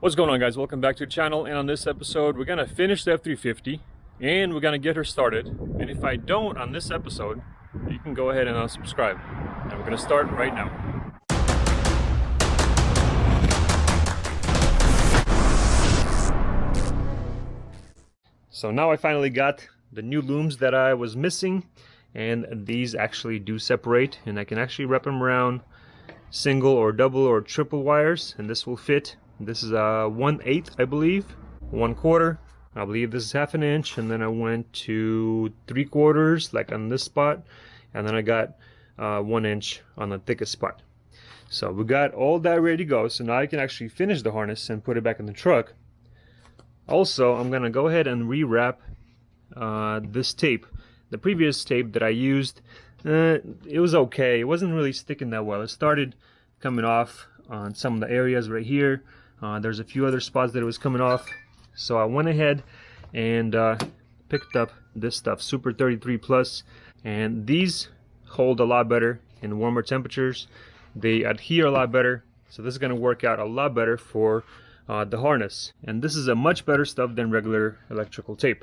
What's going on, guys? Welcome back to the channel, and on this episode we're gonna finish the F350 and we're gonna get her started. And if I don't on this episode, you can go ahead and unsubscribe, and we're gonna start right now. So now I finally got the new looms that I was missing, and these actually do separate, and I can actually wrap them around single or double or triple wires, and this will fit. This is a 1/8, I believe, 1/4. I believe this is 1/2 inch, and then I went to 3/4, like on this spot, and then I got 1 inch on the thickest spot. So we got all that ready to go. So now I can actually finish the harness and put it back in the truck. Also, I'm gonna go ahead and rewrap this tape. The previous tape that I used, it was okay. It wasn't really sticking that well. It started coming off on some of the areas right here. There's a few other spots that it was coming off. So I went ahead and picked up this stuff, Super 33 Plus, and these hold a lot better in warmer temperatures. They adhere a lot better, so this is going to work out a lot better for the harness. And this is a much better stuff than regular electrical tape.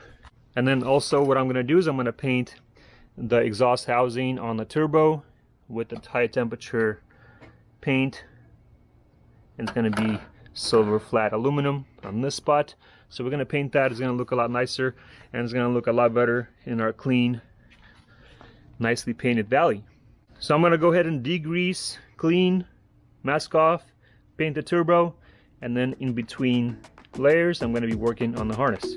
And then also what I'm going to do is I'm going to paint the exhaust housing on the turbo with the high temperature paint. And it's going to be silver flat aluminum on this spot. So we're going to paint that. It's going to look a lot nicer, and it's going to look a lot better in our clean, nicely painted valley. So I'm going to go ahead and degrease, clean, mask off, paint the turbo, and then in between layers I'm going to be working on the harness.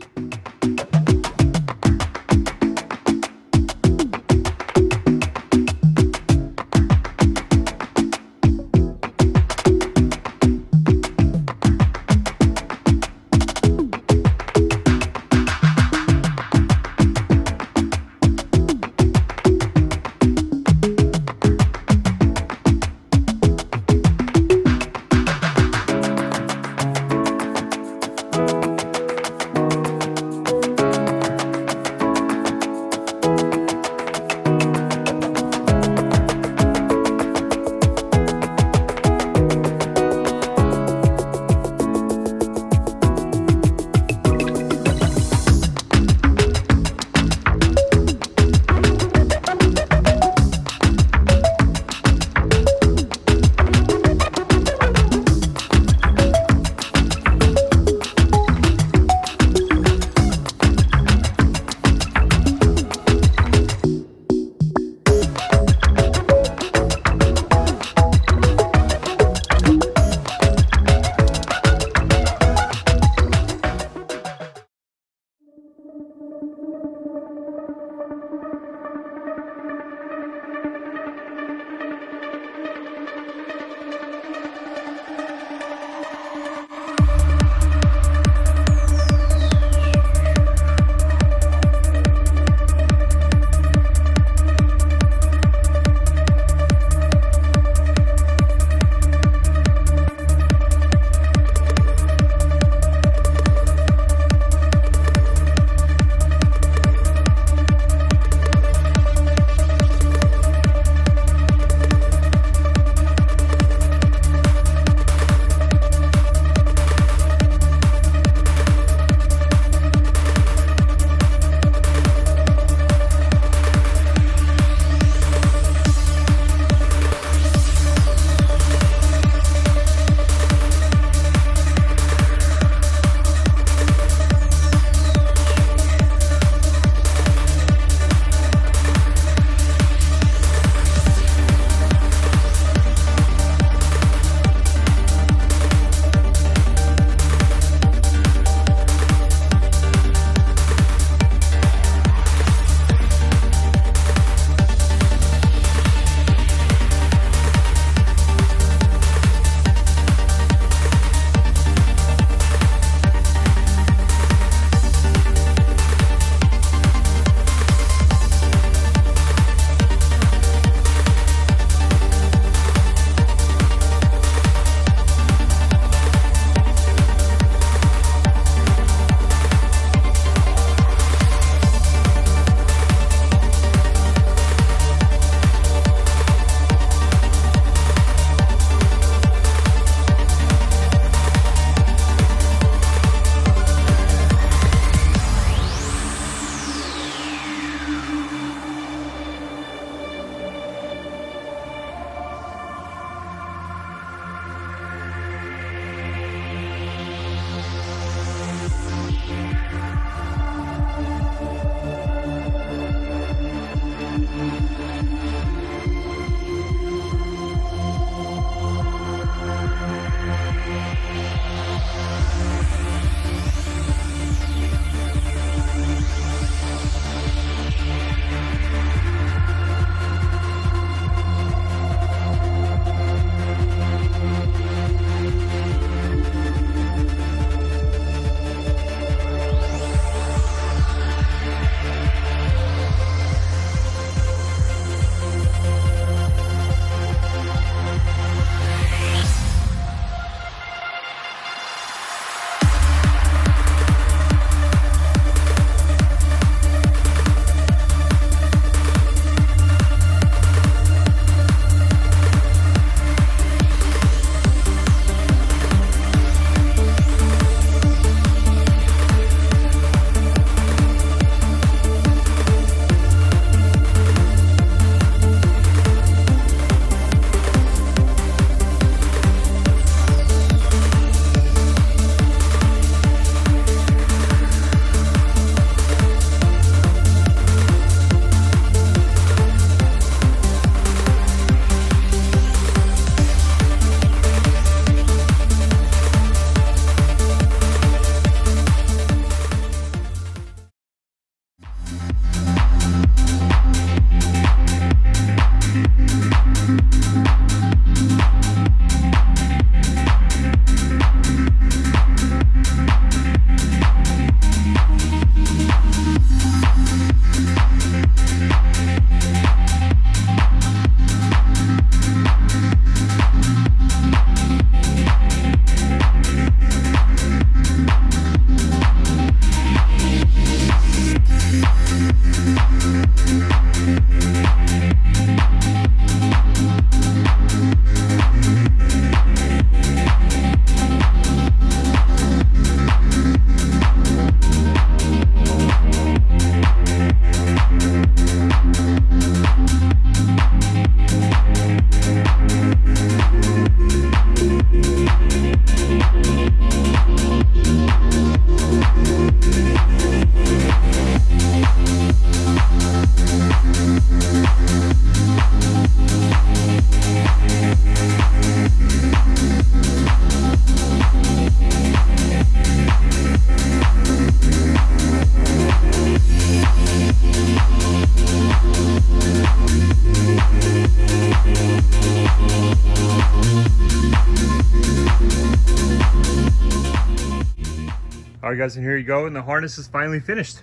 All right guys, and here you go, and the harness is finally finished.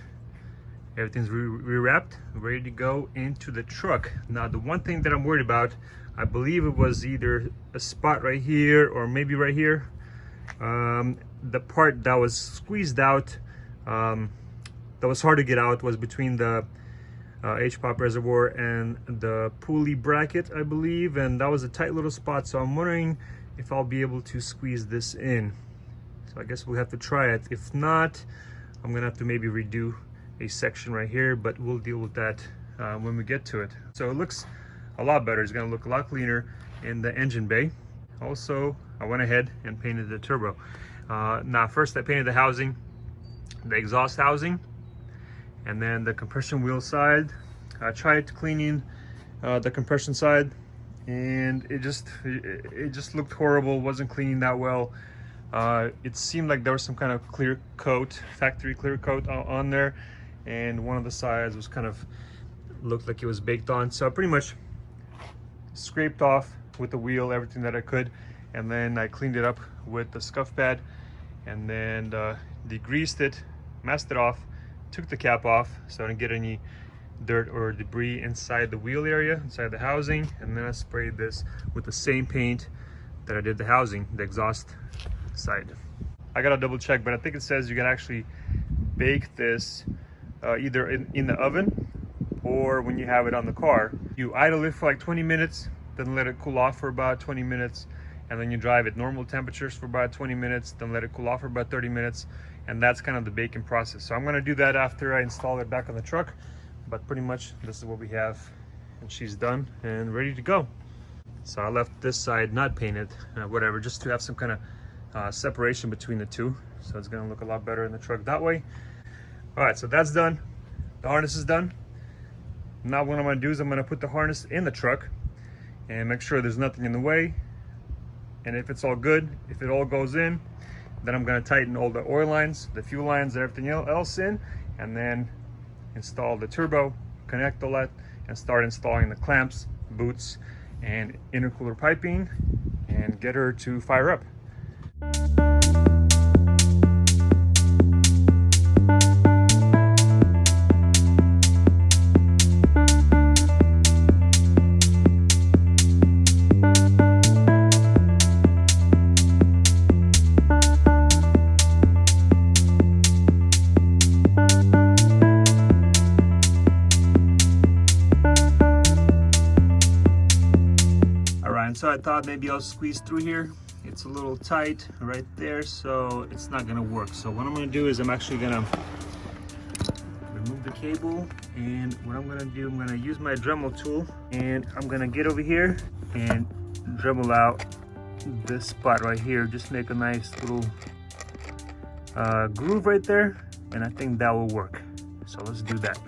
Everything's re-wrapped, ready to go into the truck. Now the one thing that I'm worried about, I believe it was either a spot right here or maybe right here. The part that was squeezed out, that was hard to get out, was between the H-pop reservoir and the pulley bracket, I believe, and that was a tight little spot. So I'm wondering if I'll be able to squeeze this in. So I guess we'll have to try it. If not, I'm gonna have to maybe redo a section right here, but we'll deal with that when we get to it. So it looks a lot better. It's gonna look a lot cleaner in the engine bay. Also, I went ahead and painted the turbo. Now first I painted the housing, the exhaust housing, and then the compression wheel side. I tried cleaning the compression side, and it just looked horrible. Wasn't cleaning that well. It seemed like there was some kind of clear coat, factory clear coat on there, and one of the sides was kind of looked like it was baked on. So I pretty much scraped off with the wheel everything that I could, and then I cleaned it up with the scuff pad, and then degreased it, masked it off, took the cap off so I didn't get any dirt or debris inside the wheel area, inside the housing, and then I sprayed this with the same paint that I did the housing, the exhaust side. I gotta double check, but I think it says you can actually bake this either in the oven or when you have it on the car. You idle it for like 20 minutes, then let it cool off for about 20 minutes, and then you drive at normal temperatures for about 20 minutes, then let it cool off for about 30 minutes, and that's kind of the baking process. So I'm gonna do that after I install it back on the truck, but pretty much this is what we have, and she's done and ready to go. So I left this side not painted, whatever, just to have some kind of separation between the two. So it's gonna look a lot better in the truck that way. All right, so that's done. The harness is done. Now what I'm gonna do is I'm gonna put the harness in the truck and make sure there's nothing in the way. And if it's all good, if it all goes in, then I'm gonna tighten all the oil lines, the fuel lines, and everything else in, and then install the turbo, connect all that, and start installing the clamps, boots, and intercooler piping, and get her to fire up. So I thought maybe I'll squeeze through here. It's a little tight right there, so it's not gonna work. So what I'm gonna do is I'm actually gonna remove the cable, and what I'm gonna do, I'm gonna use my Dremel tool, and I'm gonna get over here and Dremel out this spot right here. Just make a nice little groove right there, and I think that will work. So let's do that.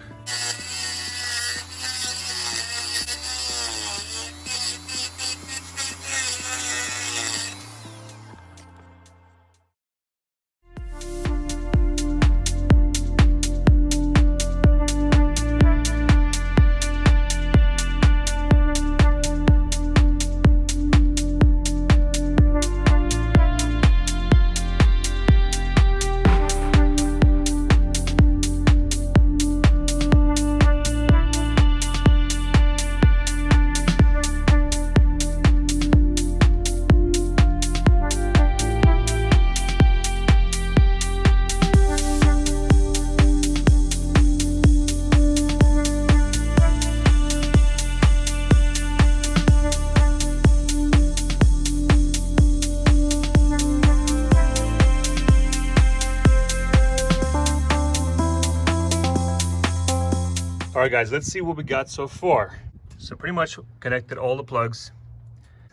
All right guys, let's see what we got so far. So pretty much connected all the plugs.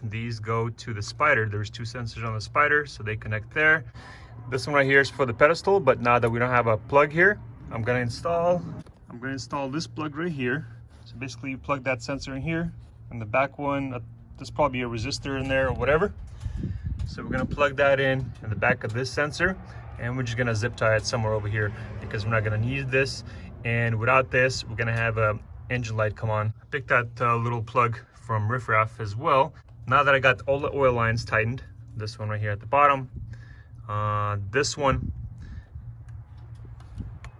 These go to the spider. There's two sensors on the spider, so they connect there. This one right here is for the pedestal, but now that we don't have a plug here, I'm gonna install this plug right here. So basically you plug that sensor in here, and the back one, there's probably a resistor in there or whatever. So we're gonna plug that in the back of this sensor, and we're just gonna zip tie it somewhere over here because we're not gonna need this. And without this, we're gonna have a engine light come on. I picked that little plug from RiffRaff as well. Now that I got all the oil lines tightened, this one right here at the bottom, this one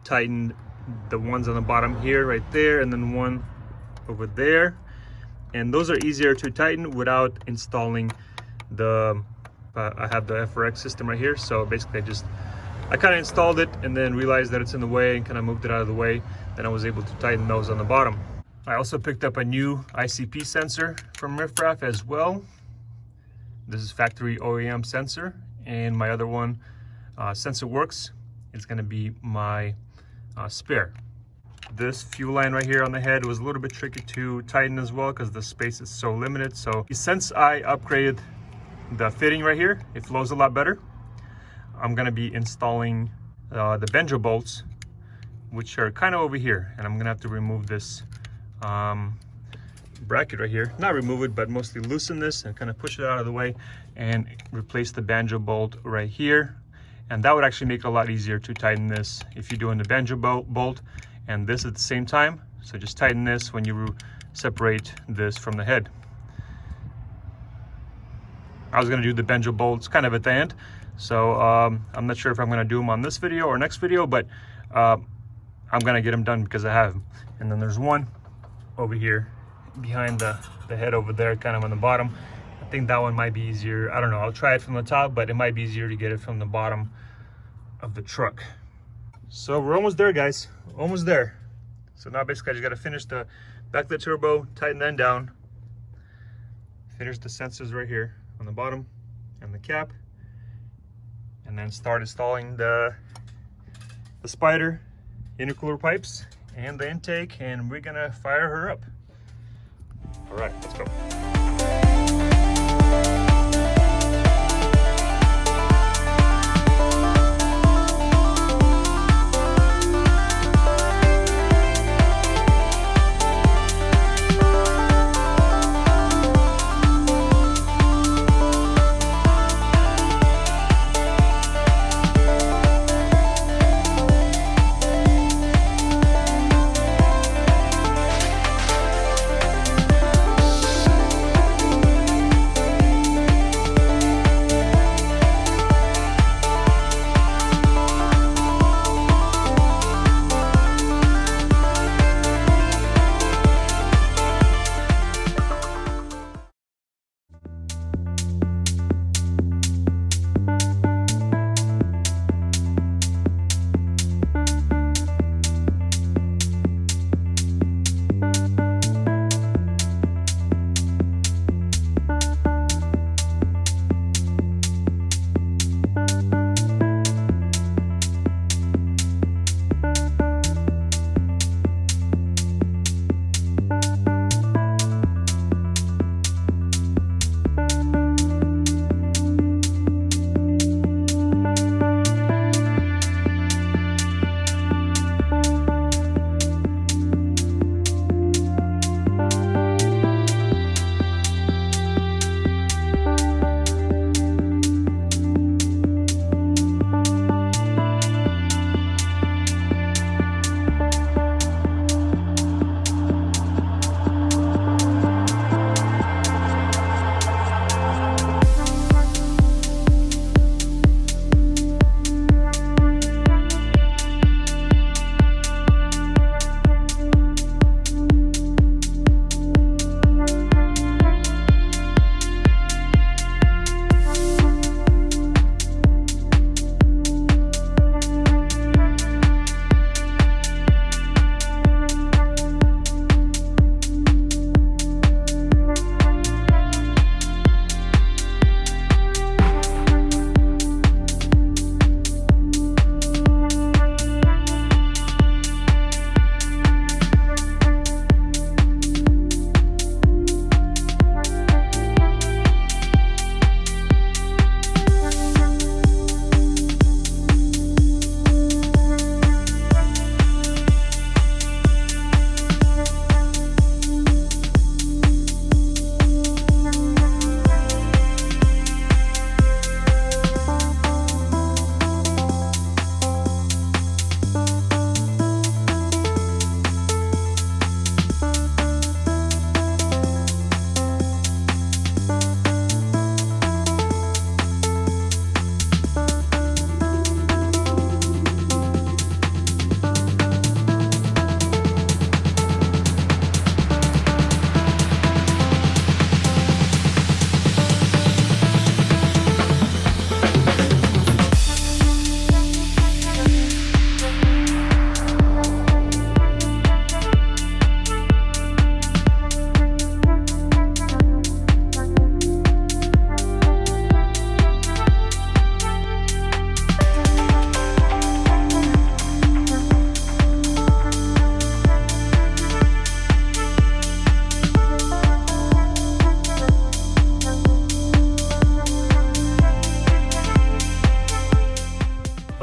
tightened the ones on the bottom here, right there, and then one over there. And those are easier to tighten without installing the, I have the FRX system right here. So basically I kind of installed it and then realized that it's in the way and kind of moved it out of the way. Then I was able to tighten those on the bottom. I also picked up a new ICP sensor from RiffRaff as well. This is factory OEM sensor, and my other one, Sensor Works, is going to be my spare. This fuel line right here on the head was a little bit tricky to tighten as well because the space is so limited. So since I upgraded the fitting right here, it flows a lot better. I'm going to be installing the benjo bolts, which are kind of over here, and I'm going to have to remove this bracket right here. Not remove it, but mostly loosen this and kind of push it out of the way and replace the banjo bolt right here. And that would actually make it a lot easier to tighten this if you're doing the banjo bolt and this at the same time. So just tighten this when you separate this from the head. I was going to do the banjo bolts kind of at the end, so I'm not sure if I'm going to do them on this video or next video, but I'm going to get them done because I have them. And then there's one over here behind the head over there, kind of on the bottom. I think that one might be easier. I don't know, I'll try it from the top, but it might be easier to get it from the bottom of the truck. So we're almost there, guys, almost there. So now basically I just got to finish the back of the turbo, tighten that down, finish the sensors right here on the bottom and the cap, and then start installing the spider, intercooler pipes, and the intake, and we're gonna fire her up. All right, let's go.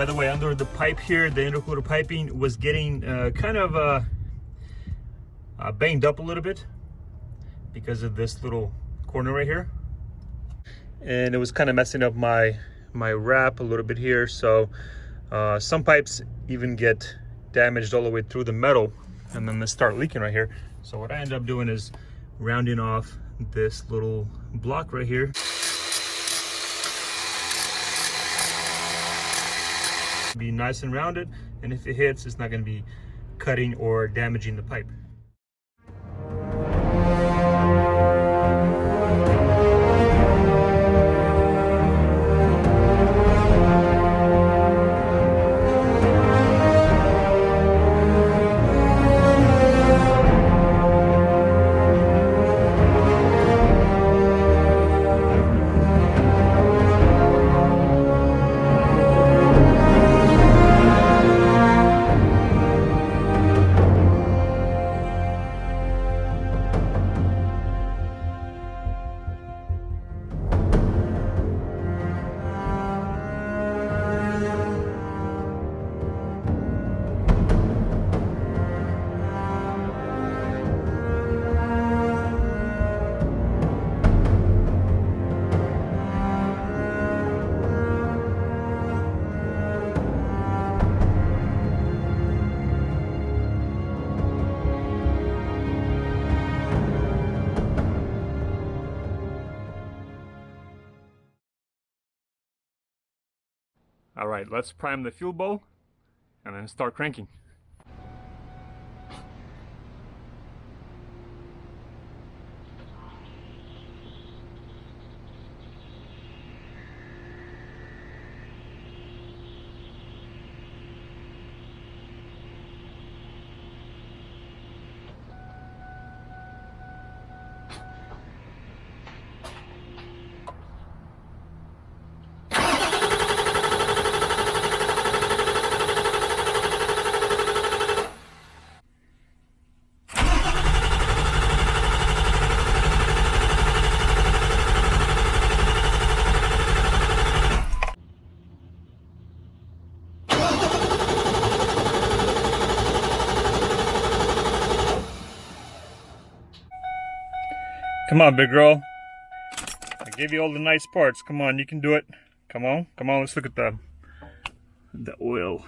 By the way, under the pipe here, the intercooler piping was getting kind of banged up a little bit because of this little corner right here, and it was kind of messing up my wrap a little bit here. So some pipes even get damaged all the way through the metal, and then they start leaking right here. So what I ended up doing is rounding off this little block right here. Be nice and rounded, and if it hits, it's not going to be cutting or damaging the pipe. All right, let's prime the fuel bowl and then start cranking. Come on, big girl. I gave you all the nice parts. Come on, you can do it. Come on, come on, let's look at the oil.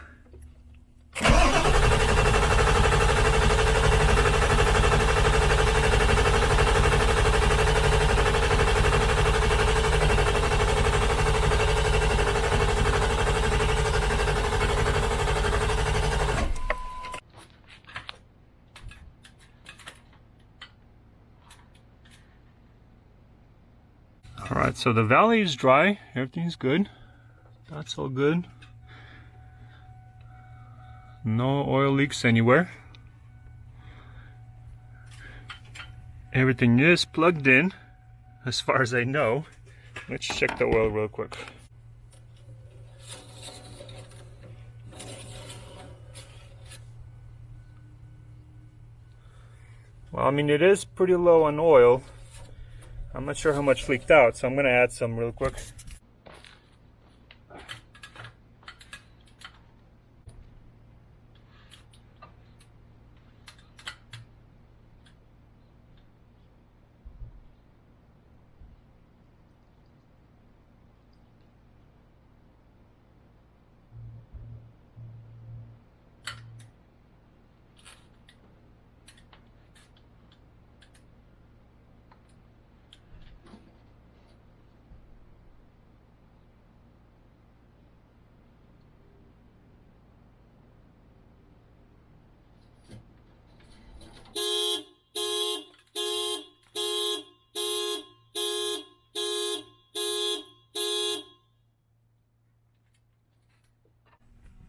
Alright, so the valley is dry, everything's good. That's all good. No oil leaks anywhere. Everything is plugged in, as far as I know. Let's check the oil real quick. Well, I mean, it is pretty low on oil. I'm not sure how much leaked out, so I'm going to add some real quick.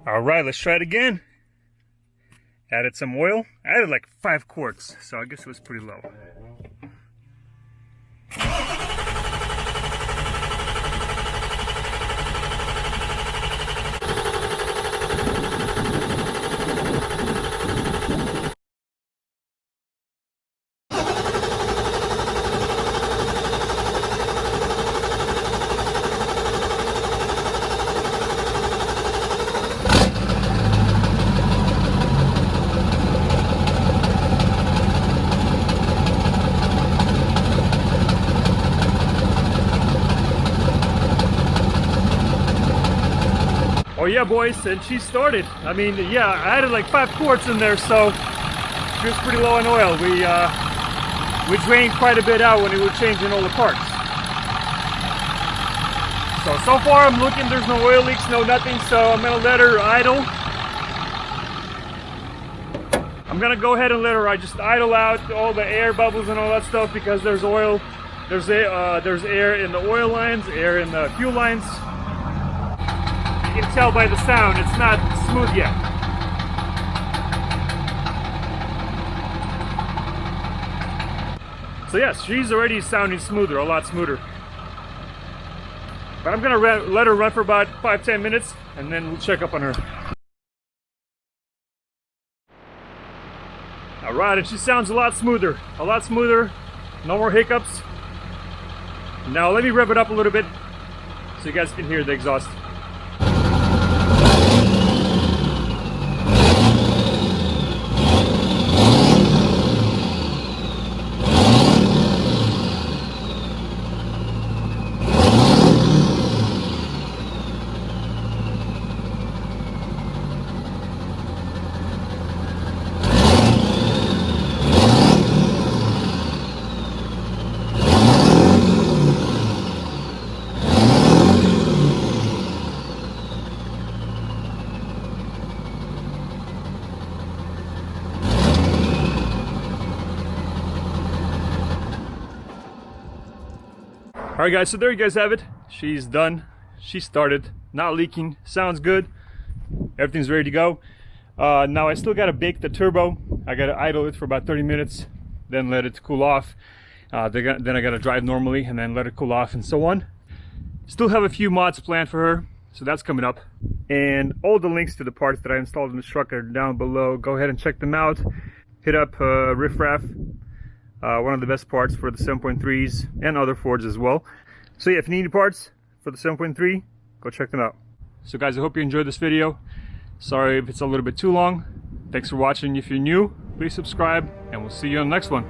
All right, let's try it again. Added some oil. I added like 5 quarts, so I guess it was pretty low. Oh yeah, boys, and she started. I mean, yeah, I added like 5 quarts in there, so she was pretty low on oil. We drained quite a bit out when we were changing all the parts. So far I'm looking, there's no oil leaks, no nothing, so I'm gonna let her idle. I'm gonna go ahead and let her just idle out all the air bubbles and all that stuff, because there's oil, there's air in the oil lines, air in the fuel lines. You can tell by the sound, it's not smooth yet. So yes, she's already sounding smoother, a lot smoother. But I'm gonna let her run for about 5-10 minutes, and then we'll check up on her. Alright, and she sounds a lot smoother, no more hiccups. Now let me rev it up a little bit so you guys can hear the exhaust. Alright guys, so there you guys have it. She's done. She started. Not leaking. Sounds good. Everything's ready to go. Now I still gotta bake the turbo. I gotta idle it for about 30 minutes, then let it cool off. Then I gotta drive normally and then let it cool off and so on. Still have a few mods planned for her, so that's coming up. And all the links to the parts that I installed in this truck are down below. Go ahead and check them out. Hit up RiffRaff. One of the best parts for the 7.3s and other Fords as well. So yeah, if you need any parts for the 7.3, go check them out. So guys, I hope you enjoyed this video. Sorry if it's a little bit too long. Thanks for watching. If you're new, please subscribe, and we'll see you on the next one.